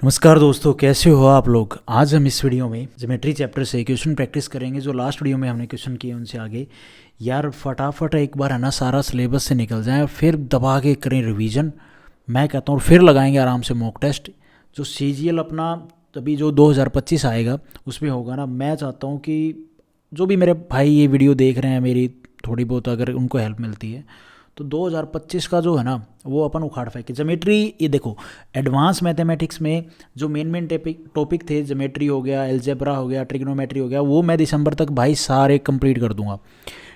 नमस्कार दोस्तों, कैसे हो आप लोग। आज हम इस वीडियो में ज्योमेट्री चैप्टर से क्वेश्चन प्रैक्टिस करेंगे। जो लास्ट वीडियो में हमने क्वेश्चन किए उनसे आगे। यार फटाफट एक बार है ना सारा सिलेबस से निकल जाए, फिर दबा के करें रिवीजन। मैं कहता हूँ फिर लगाएंगे आराम से मॉक टेस्ट। जो CGL अपना तभी जो 2025 आएगा उसमें होगा ना। मैं चाहता हूँ कि जो भी मेरे भाई ये वीडियो देख रहे हैं, मेरी थोड़ी बहुत अगर उनको हेल्प मिलती है तो 2025 का जो है ना वो अपन उखाड़ फेंके। ज्योमेट्री ये देखो, एडवांस मैथमेटिक्स में जो मेन टॉपिक थे, ज्योमेट्री हो गया, अलजेब्रा हो गया, ट्रिग्नोमेट्री हो गया, वो मैं दिसंबर तक भाई सारे कंप्लीट कर दूंगा।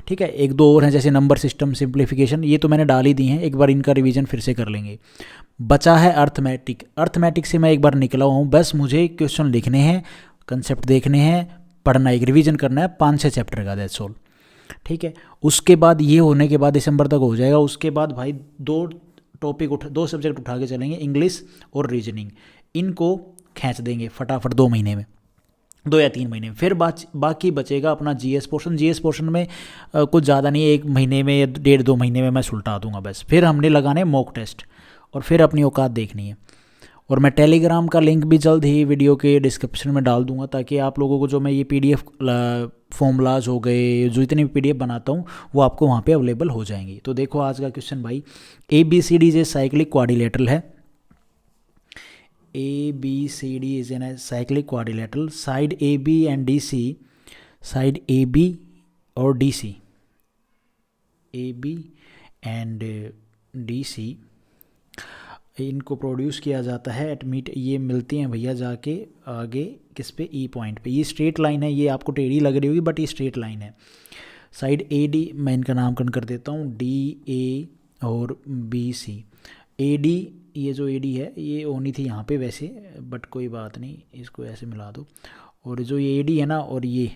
ठीक है, एक दो और हैं जैसे नंबर सिस्टम, सिंप्लीफिकेशन, ये तो मैंने डाल ही दी हैं। एक बार इनका रिवीजन फिर से कर लेंगे। बचा है अर्थमेटिक। अर्थमेटिक से मैं एक बार निकला हूँ, बस मुझे क्वेश्चन लिखने हैं, कंसेप्ट देखने हैं, पढ़ना, एक रिवीजन करना है 5-6 चैप्टर का, दैट्स ऑल। ठीक है, उसके बाद ये होने के बाद दिसंबर तक हो जाएगा। उसके बाद भाई दो सब्जेक्ट उठा के चलेंगे, इंग्लिश और रीजनिंग। इनको खींच देंगे फटाफट 2 महीने में, 2 या 3 महीने में। फिर बाकी बचेगा अपना GS पोर्शन। GS पोर्शन में कुछ ज़्यादा नहीं है, 1 महीने में या 1.5-2 महीने में मैं सुलटा दूंगा बस। फिर हमने लगाने मॉक टेस्ट और फिर अपनी औकात देखनी है। और मैं टेलीग्राम का लिंक भी जल्द ही वीडियो के डिस्क्रिप्शन में डाल दूंगा, ताकि आप लोगों को जो मैं ये PDF फॉर्मूलाज हो गए, जो इतने भी PDF बनाता हूँ वो आपको वहाँ पे अवेलेबल हो जाएंगी। तो देखो आज का क्वेश्चन भाई, ABCD is a cyclic quadrilateral है। ABCD is an cyclic quadrilateral. Side AB and DC, side AB और DC, AB एंड DC, इनको प्रोड्यूस किया जाता है एट मीट। ये मिलती हैं भैया जाके आगे किस पे, E पॉइंट पे। ये स्ट्रेट लाइन है, ये आपको टेढ़ी लग रही होगी बट ये स्ट्रेट लाइन है। साइड AD, मैं इनका नामकरण कर देता हूँ, DA और BC। AD, ये जो AD है ये होनी थी यहाँ पे वैसे, बट कोई बात नहीं, इसको ऐसे मिला दो। और जो ये AD है ना और ये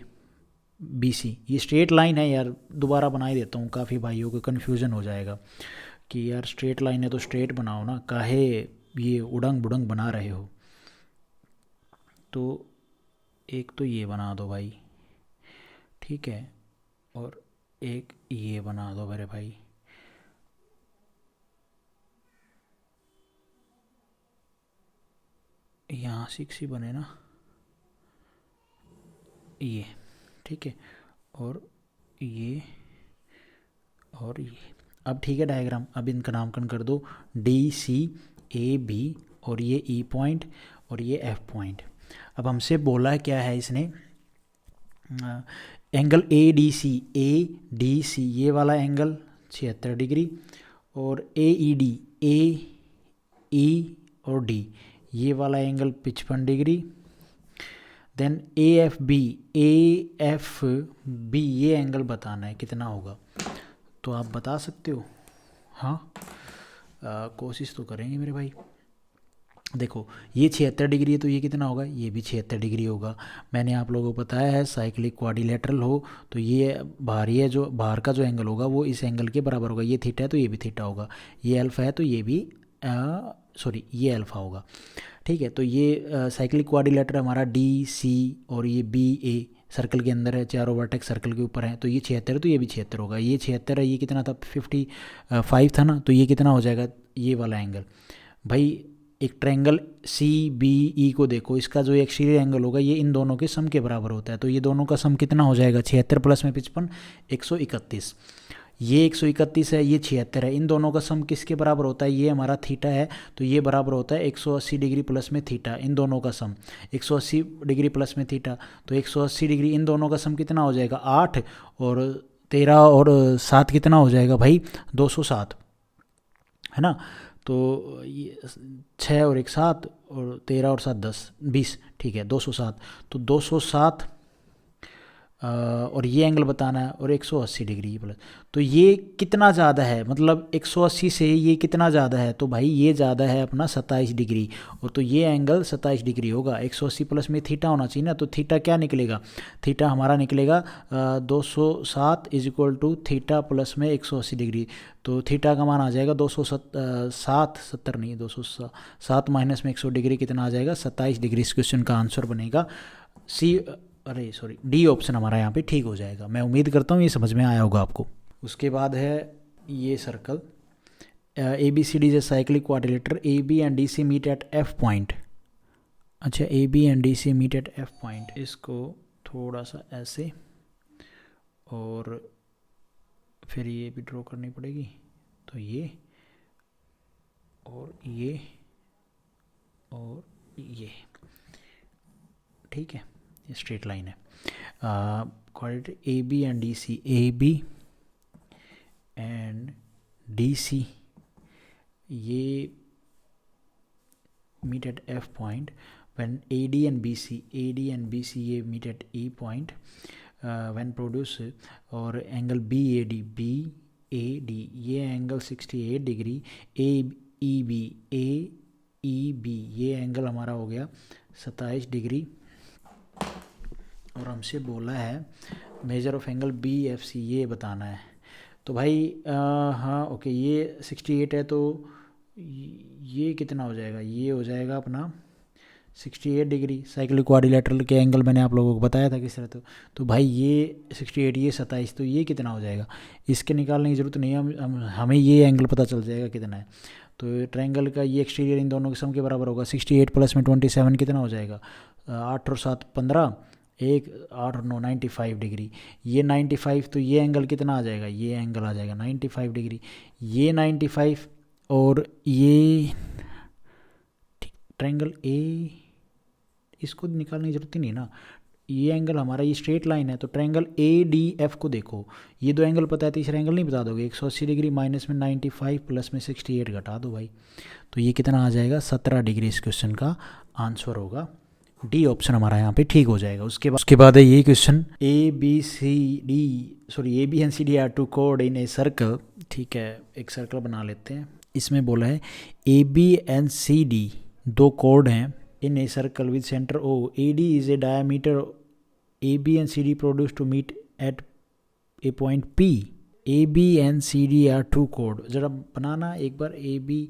BC, ये स्ट्रेट लाइन है। यार दोबारा बना ही देता हूँ, काफ़ी भाइयों को कन्फ्यूज़न हो जाएगा कि यार स्ट्रेट लाइन है तो स्ट्रेट बनाओ ना, काहे ये उड़ंग बुड़ंग बना रहे हो। तो एक तो ये बना दो भाई, ठीक है, और एक ये बना दो मेरे भाई। यहाँ 6 ही बने ना, ये ठीक है, और ये और ये। अब ठीक है डायग्राम, अब इनका नामकरण कर दो, DCAB और ये E पॉइंट और ये F पॉइंट। अब हमसे बोला क्या है इसने, एंगल ADC ये वाला एंगल 76 डिग्री, और AED, AE और D ये वाला एंगल 55 डिग्री। देन AFB ये एंगल बताना है कितना होगा। तो आप बता सकते हो, हाँ कोशिश तो करेंगे मेरे भाई। देखो ये 76 डिग्री है तो ये कितना होगा, ये भी 76 डिग्री होगा। मैंने आप लोगों को बताया है साइक्लिक क्वाड्रिलेटरल हो तो ये बाहरी है, जो बाहर का जो एंगल होगा वो इस एंगल के बराबर होगा। ये थीटा है तो ये भी थीटा होगा, ये अल्फा है तो ये भी ये अल्फा होगा। ठीक है, तो ये साइक्लिक क्वाड्रिलेटरल हमारा DC और ये BA सर्कल के अंदर है, चारों वर्टेक्स सर्कल के ऊपर है। तो ये 76 है तो ये भी 76 होगा। ये 76 है, ये कितना था 55 था ना, तो ये कितना हो जाएगा, ये वाला एंगल भाई। एक ट्रायंगल CBE को देखो, इसका जो एक्सटीरियर एंगल होगा ये इन दोनों के सम के बराबर होता है। तो ये दोनों का सम कितना हो जाएगा, 76 प्लस में 55, 131। ये 131 है, ये 76 है, इन दोनों का सम किसके बराबर होता है, ये हमारा थीटा है तो ये बराबर होता है 180 डिग्री प्लस में थीटा। इन दोनों का सम 180 डिग्री प्लस में थीटा, तो 180 डिग्री, इन दोनों का सम कितना हो जाएगा 8, और 13 और 7 कितना हो जाएगा भाई 207, है ना। तो ये 6 और 1 7 और 13 और 7 10 20, ठीक है 207। तो 207 और ये एंगल बताना है और 180 डिग्री प्लस। तो ये कितना ज़्यादा है, मतलब 180 से ये कितना ज़्यादा है, तो भाई ये ज़्यादा है अपना 27 डिग्री। और तो ये एंगल 27 डिग्री होगा। 180 प्लस में थीटा होना चाहिए ना, तो थीटा क्या निकलेगा, थीटा हमारा निकलेगा 207 is equal to theta plus में 180 डिग्री। तो थीटा का मान आ जाएगा 207 नहीं 207 माइनस में 100 डिग्री कितना आ जाएगा 27 डिग्री। इस क्वेश्चन का आंसर बनेगा D ऑप्शन हमारा यहाँ पे ठीक हो जाएगा। मैं उम्मीद करता हूँ ये समझ में आया होगा आपको। उसके बाद है ये circle ABCD is a cyclic quadrilateral, AB and DC meet at F point. अच्छा, A B and D C meet at F point, इसको थोड़ा सा ऐसे और फिर ये भी ड्रॉ करनी पड़ेगी, तो ये और ये और ये, ठीक है, ये स्ट्रेट लाइन है। Coordinate A B and D C, A B and D C ये meet at F point when AD and BC ये meet at E point when produce, और एंगल BAD ये एंगल 68 डिग्री, AEB ये angle हमारा हो गया 27 degree, और हमसे बोला है मेजर ऑफ एंगल BFC ये बताना है। तो भाई हाँ ओके, ये 68 है, तो ये कितना हो जाएगा, ये हो जाएगा अपना 68 डिग्री। साइक्लिक क्वाड्रिलेटरल के एंगल मैंने आप लोगों को बताया था किस तरह, तो भाई ये 68 ये 27, तो ये कितना हो जाएगा, इसके निकालने की ज़रूरत नहीं है, हमें ये एंगल पता चल जाएगा कितना है। तो ट्रायंगल का ये एक्सटीरियर इन दोनों के सम के बराबर होगा। 68 प्लस में 27 कितना हो जाएगा, 8 और 7 15, 1 8 और 9 95 डिग्री, ये 95, तो ये एंगल कितना आ जाएगा, ये एंगल आ जाएगा 95 डिग्री, ये 95 और ये ट्रायंगल ए, इसको निकालने की जरूरत ही नहीं ना, ये एंगल हमारा ये स्ट्रेट लाइन है, तो ट्रायंगल ADF को देखो, ये दो एंगल पता है, तीसरा एंगल नहीं बता दोगे। 180 डिग्री माइनस में 95 प्लस में 68 घटा दो भाई, तो ये कितना आ जाएगा 17 डिग्री। इस क्वेश्चन का आंसर होगा डी ऑप्शन हमारा यहाँ पे ठीक हो जाएगा। उसके बाद है ये question, A B and C D are two कोड इन ए सर्कल, ठीक है, एक सर्कल बना लेते हैं। इसमें बोला है A B and C D दो कोड हैं in a circle with centre O, A D is a diameter, A B and C D produce to meet at a point P, A B and C D are two कोड। जरा बनाना एक बार, A B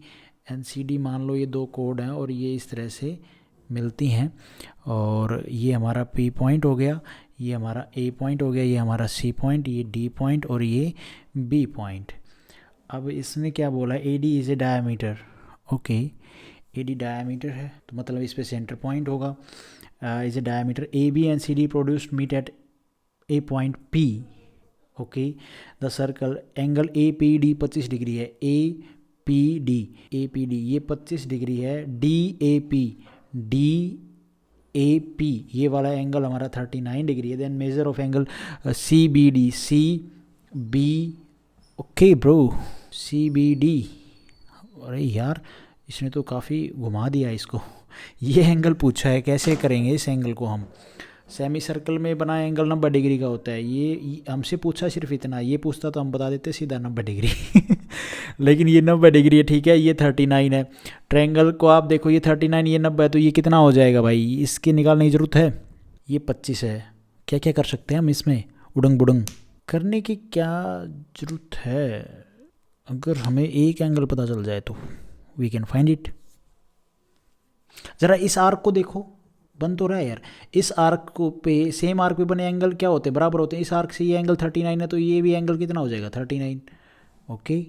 and C D मान लो ये दो कोड हैं और ये इस तरह से मिलती हैं, और ये हमारा पी पॉइंट हो गया, ये हमारा ए पॉइंट हो गया, ये हमारा सी पॉइंट, ये डी पॉइंट और ये बी पॉइंट। अब इसने क्या बोला, A D is a diameter, okay, A D diameter है तो मतलब इस पे सेंटर पॉइंट होगा, is a diameter, A B and C D produced meet at a point P, okay, the circle angle A P D 25 degree है, A P D ये 25 degree है, D A P ये वाला angle हमारा 39 degree है। Then measure of angle C B D, okay bro, C B D, अरे यार इसने तो काफ़ी घुमा दिया इसको। ये एंगल पूछा है, कैसे करेंगे इस एंगल को हम, सेमी सर्कल में बना एंगल 90 डिग्री का होता है, ये हमसे पूछा सिर्फ इतना, ये पूछता तो हम बता देते सीधा 90 डिग्री लेकिन ये 90 डिग्री है, ठीक है, ये 39 है। ट्रायंगल को आप देखो, ये 39 ये 90 है, तो ये कितना हो जाएगा भाई, इसके निकालने की ज़रूरत है, ये 25 है। क्या क्या कर सकते हैं हम इसमें, उड़ंग बुड़ंग करने की क्या ज़रूरत है, अगर हमें एक एंगल पता चल जाए तो वी कैन फाइंड इट। ज़रा इस आर्क को देखो, बन तो रहा है यार, इस आर्क को पे, सेम आर्क पे बने एंगल क्या होते हैं, बराबर होते हैं। इस आर्क से ये एंगल 39 है, तो ये भी एंगल कितना हो जाएगा 39, okay.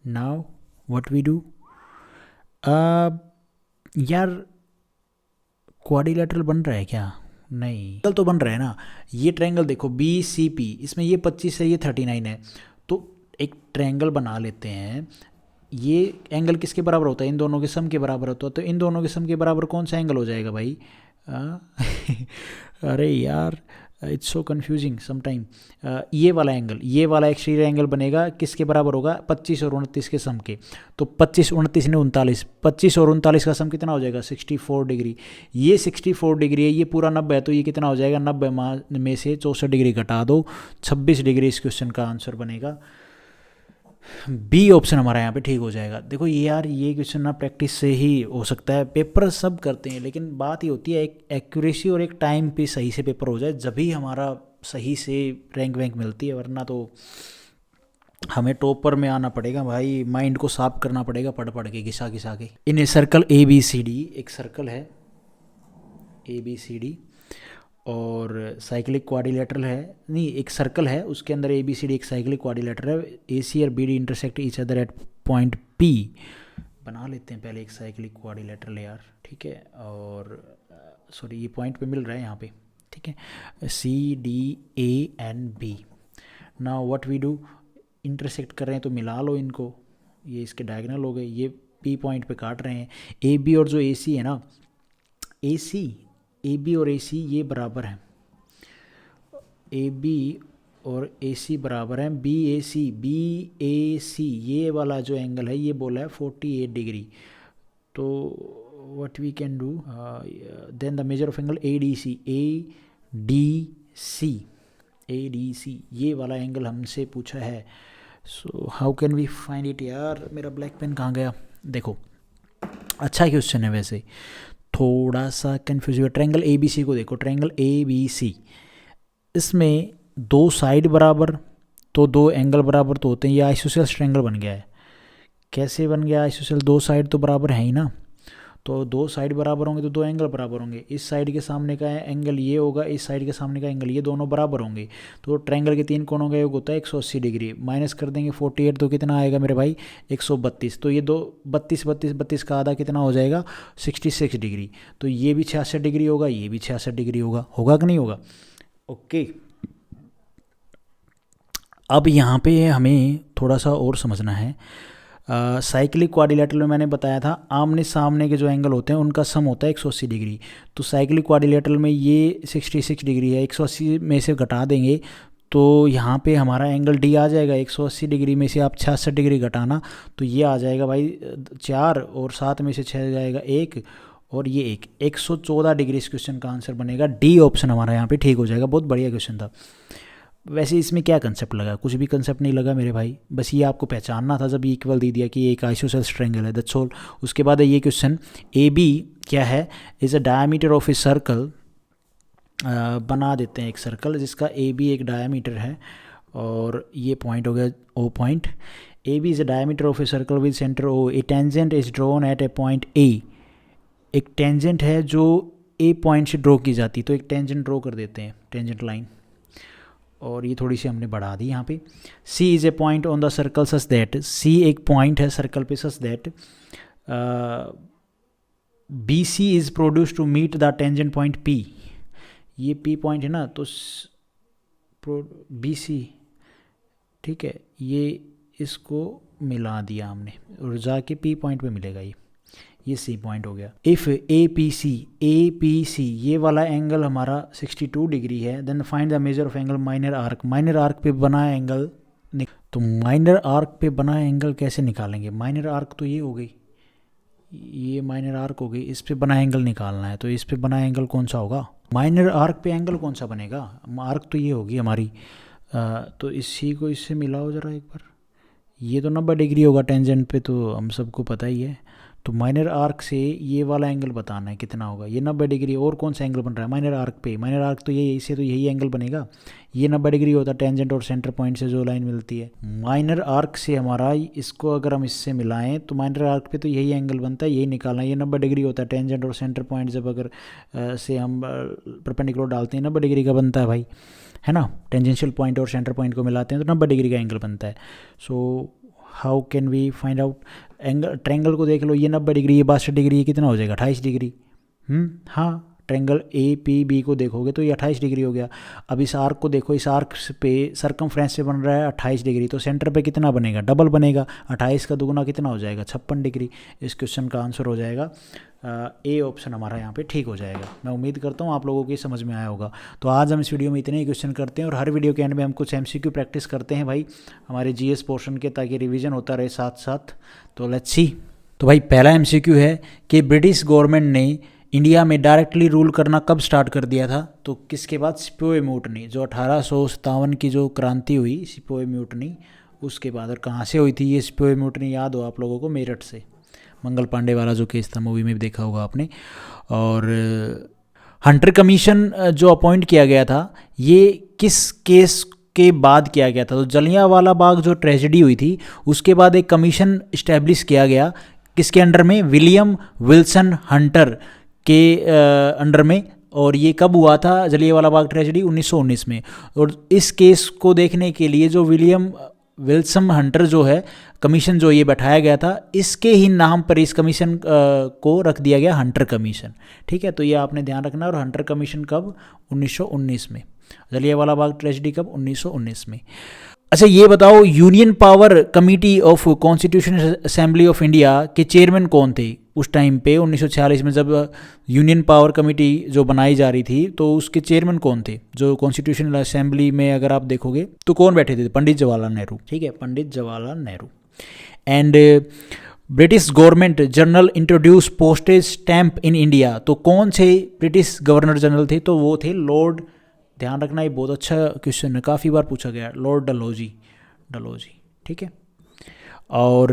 Now what we do, यार क्वाड्रिलेटरल बन रहा है क्या, नहीं एंगल तो बन रहा है ना। ये ट्रायंगल देखो बी सी पी, इसमें ये 25 है, ये 39 है, तो एक ट्रायंगल बना लेते हैं। ये एंगल किसके बराबर होता है, इन दोनों के सम के बराबर होता है, तो इन दोनों के सम के बराबर कौन सा एंगल हो जाएगा भाई अरे यार इट्स सो कन्फ्यूजिंग समटाइम। ये वाला एंगल, ये वाला एक्सटीरियर एंगल बनेगा किसके बराबर होगा, 25 और 29 के सम के, तो 25 29 ने 39, 25 और 39 का सम कितना हो जाएगा 64 डिग्री। ये 64 डिग्री है, ये पूरा 90 है, तो ये कितना हो जाएगा 90 में से 64 डिग्री घटा दो, 26 डिग्री इस क्वेश्चन का आंसर बनेगा। बी ऑप्शन हमारा यहाँ पे ठीक हो जाएगा। देखो ये यार, ये क्वेश्चन ना प्रैक्टिस से ही हो सकता है, पेपर सब करते हैं, लेकिन बात ये होती है एक एक्यूरेसी और एक टाइम पे सही से पेपर हो जाए, जब भी हमारा सही से रैंक वैंक मिलती है, वरना तो हमें टॉपर में आना पड़ेगा भाई, माइंड को साफ करना पड़ेगा पढ़ पढ़ के, घिसा घिसा के। In a circle A B C D, एक सर्कल है ए बी सी डी और साइक्लिक क्वाड्रिलेटरल है, नहीं एक सर्कल है, उसके अंदर ए बी सी डी एक साइक्लिक क्वाड्रिलेटरल है, ए सी और B D intersect each other at point P. बना लेते हैं पहले एक साइक्लिक क्वाड्रिलेटरल यार, ठीक है, और सॉरी ये पॉइंट पे मिल रहा है यहाँ पे, ठीक है, C D A and B. Now what we do, intersect कर रहे हैं तो मिला लो इनको, ये इसके डायगोनल हो गए, ये पी पॉइंट पे काट रहे हैं। ए बी और जो ए सी है ना, ए सी, ए बी और ए सी ये बराबर हैं, ए बी और ए सी बराबर हैं बी ए सी। बी ए सी ये वाला जो एंगल है ये बोला है 48 डिग्री। तो what we can do, then the measure of angle A D C, A D C, A D C ये वाला एंगल हमसे पूछा है। So how can we find it. यार मेरा ब्लैक पेन कहाँ गया। देखो अच्छा क्वेश्चन है वैसे, थोड़ा सा कन्फ्यूज हुआ। ट्रायंगल ए बी सी को देखो, ट्रायंगल ए बी सी, इसमें दो साइड बराबर तो दो एंगल बराबर तो होते हैं, ये आइसोसेल्स ट्रायंगल बन गया है। कैसे बन गया आइसोसेल, दो साइड तो बराबर है ही ना, तो दो साइड बराबर होंगे तो दो एंगल बराबर होंगे। इस साइड के सामने का एंगल ये होगा, इस साइड के सामने का एंगल ये, दोनों बराबर होंगे। तो ट्रायंगल के तीन कोणों का योग होता है 180 डिग्री। माइनस कर देंगे 48 तो कितना आएगा मेरे भाई 132। तो ये दो 32 32 32 का आधा कितना हो जाएगा 66 डिग्री। तो ये भी 66 डिग्री होगा, ये भी 66 डिग्री होगा, होगा कि नहीं होगा। ओके अब यहाँ पे हमें थोड़ा सा और समझना है। साइक्लिक क्वाड्रिलेटरल में मैंने बताया था आमने सामने के जो एंगल होते हैं उनका सम होता है 180 डिग्री। तो साइक्लिक क्वाड्रिलेटरल में ये 66 डिग्री है, 180 में से घटा देंगे तो यहाँ पे हमारा एंगल डी आ जाएगा। 180 डिग्री में से आप 66 डिग्री घटाना तो ये आ जाएगा भाई 4, और 7 में से 6 जाएगा 1, और ये 114 डिग्री इस क्वेश्चन का आंसर बनेगा। डी ऑप्शन हमारा यहाँ पे ठीक हो जाएगा। बहुत बढ़िया क्वेश्चन था। वैसे इसमें क्या कंसेप्ट लगा, कुछ भी कंसेप्ट नहीं लगा मेरे भाई, बस ये आपको पहचानना था जब इक्वल दे दिया कि ये एक आइसोसेल्स ट्रायंगल है, दैट्स ऑल। उसके बाद है ये क्वेश्चन, ए बी क्या है, is a diameter of a circle. बना देते हैं एक सर्कल जिसका ए बी एक डायमीटर है, और ये पॉइंट हो गया O point. A B is a diameter of a circle with centre O, a tangent is drawn at a point A. एक टेंजेंट है जो ए पॉइंट से ड्रॉ की जाती, तो एक टेंजेंट ड्रॉ कर देते हैं, टेंजेंट लाइन, और ये थोड़ी सी हमने बढ़ा दी यहाँ पे। C is a point on the circle such that, C एक पॉइंट है सर्कल पे such that B C is produce to meet the tangent point P. ये पी पॉइंट है ना, तो बी सी, ठीक है, ये इसको मिला दिया हमने और जाके पी पॉइंट पे मिलेगा ये सी पॉइंट हो गया। इफ़ ए पी सी ये वाला एंगल हमारा 62 डिग्री है, then find the measure of angle minor arc. Minor arc पे बना एंगल, तो माइनर आर्क पे बना एंगल कैसे निकालेंगे। माइनर आर्क तो ये हो गई, ये माइनर आर्क हो गई, इस पे बना एंगल निकालना है, तो इस पे बना एंगल कौन सा होगा, माइनर आर्क पे एंगल कौन सा बनेगा, आर्क तो ये होगी हमारी। तो इसी को इससे मिलाओ ज़रा एक बार, ये तो 90 डिग्री होगा टेंजेंट पे, तो हम सबको पता ही है। तो माइनर आर्क से ये वाला एंगल बताना है कितना होगा, ये 90 डिग्री। और कौन सा एंगल बन रहा है माइनर आर्क पे, माइनर आर्क तो ये, इससे तो यही एंगल बनेगा, ये 90 डिग्री होता है टेंजेंट और सेंटर पॉइंट से जो लाइन मिलती है। माइनर आर्क से हमारा इसको अगर हम इससे मिलाएं तो माइनर आर्क पे तो यही एंगल बनता है, यही निकालना है। ये 90 डिग्री होता है टेंजेंट और सेंटर पॉइंट जब अगर से हम परपेंडिकुलर डालते हैं 90 डिग्री का बनता है भाई, है ना। टेंजेंशियल पॉइंट और सेंटर पॉइंट को मिलाते हैं तो 90 डिग्री का एंगल बनता है। So how can we find out angle. Triangle को देख लो, ये 90 डिग्री, ये 62 डिग्री, ये कितना हो जाएगा 28 डिग्री। हाँ, ट्रायंगल ए पी बी को देखोगे तो ये 28 डिग्री हो गया। अब इस आर्क को देखो, इस आर्क पे सर्कमफ्रेंस से बन रहा है 28 डिग्री, तो सेंटर पे कितना बनेगा, डबल बनेगा, 28 का दुगुना कितना हो जाएगा 56 डिग्री। इस क्वेश्चन का आंसर हो जाएगा ए ऑप्शन हमारा यहाँ पे ठीक हो जाएगा। मैं उम्मीद करता हूँ आप लोगों को समझ में आया होगा। तो आज हम इस वीडियो में इतने ही क्वेश्चन करते हैं, और हर वीडियो के एंड में हम कुछ MCQ प्रैक्टिस करते हैं भाई हमारे GS पोर्शन के, ताकि रिवीजन होता रहे साथ साथ। तो लेट्स सी। तो भाई पहला MCQ है कि ब्रिटिश गवर्नमेंट ने इंडिया में डायरेक्टली रूल करना कब स्टार्ट कर दिया था। तो किसके बाद, सिपोय म्यूटनी, जो 1857 की जो क्रांति हुई सिपोय म्यूटनी, उसके बाद। और कहाँ से हुई थी ये सिपोय म्यूटनी, याद हो आप लोगों को, मेरठ से। मंगल पांडे वाला जो केस था, मूवी में भी देखा होगा आपने। और हंटर कमीशन जो अपॉइंट किया गया था, ये किस केस के बाद किया गया था। तो जलियांवाला बाग जो ट्रेजेडी हुई थी, उसके बाद एक कमीशन इस्टेब्लिश किया गया, किसके अंडर में, विलियम विल्सन हंटर के अंडर में। और ये कब हुआ था जलियांवाला बाग ट्रेजेडी, 1919 में। और इस केस को देखने के लिए जो विलियम विल्सन हंटर जो है कमीशन जो ये बैठाया गया था, इसके ही नाम पर इस कमीशन को रख दिया गया हंटर कमीशन। ठीक है, तो ये आपने ध्यान रखना। और हंटर कमीशन कब? 1919 में। जलियांवाला बाग ट्रेजेडी कब? 1919 में। अच्छा ये बताओ, union power committee of constitutional assembly of India के चेयरमैन कौन थे उस टाइम पे 1946 में, जब यूनियन पावर कमेटी जो बनाई जा रही थी तो उसके चेयरमैन कौन थे? जो कॉन्स्टिट्यूशनल असेंबली में अगर आप देखोगे तो कौन बैठे थे? पंडित जवाहरलाल नेहरू। ठीक है, Pandit Jawaharlal Nehru. And British government general introduce postage stamp in India, तो कौन से ब्रिटिश गवर्नर जनरल थे? तो वो थे लॉर्ड, ध्यान रखना ये बहुत अच्छा क्वेश्चन है, काफ़ी बार पूछा गया, लॉर्ड डलहौजी। डलहौजी, ठीक है। और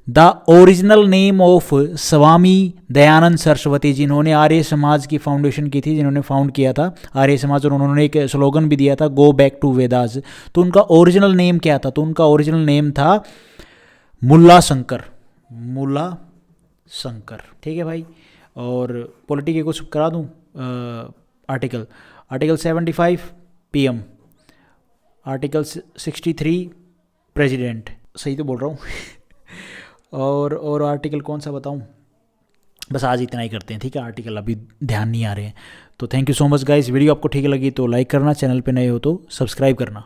the original name of Swami Dayanand Saraswati, जिन्होंने आर्य समाज की फाउंडेशन की थी, जिन्होंने फाउंड किया था आर्य समाज, और उन्होंने एक स्लोगन भी दिया था, गो बैक टू वेदास। तो उनका ओरिजिनल नेम क्या था? तो उनका ओरिजिनल नेम था मुल्ला शंकर। मुल्ला शंकर, ठीक है भाई। और पॉलिटी के कुछ करा दूँ आर्टिकल 75 पीएम, आर्टिकल 63 प्रेसिडेंट, सही तो बोल रहा हूँ। और आर्टिकल कौन सा बताऊँ? बस आज इतना ही करते हैं, ठीक है। आर्टिकल अभी ध्यान नहीं आ रहे हैं। तो thank you so much guys. Video आपको ठीक लगी तो लाइक करना, चैनल पे नए हो तो सब्सक्राइब करना।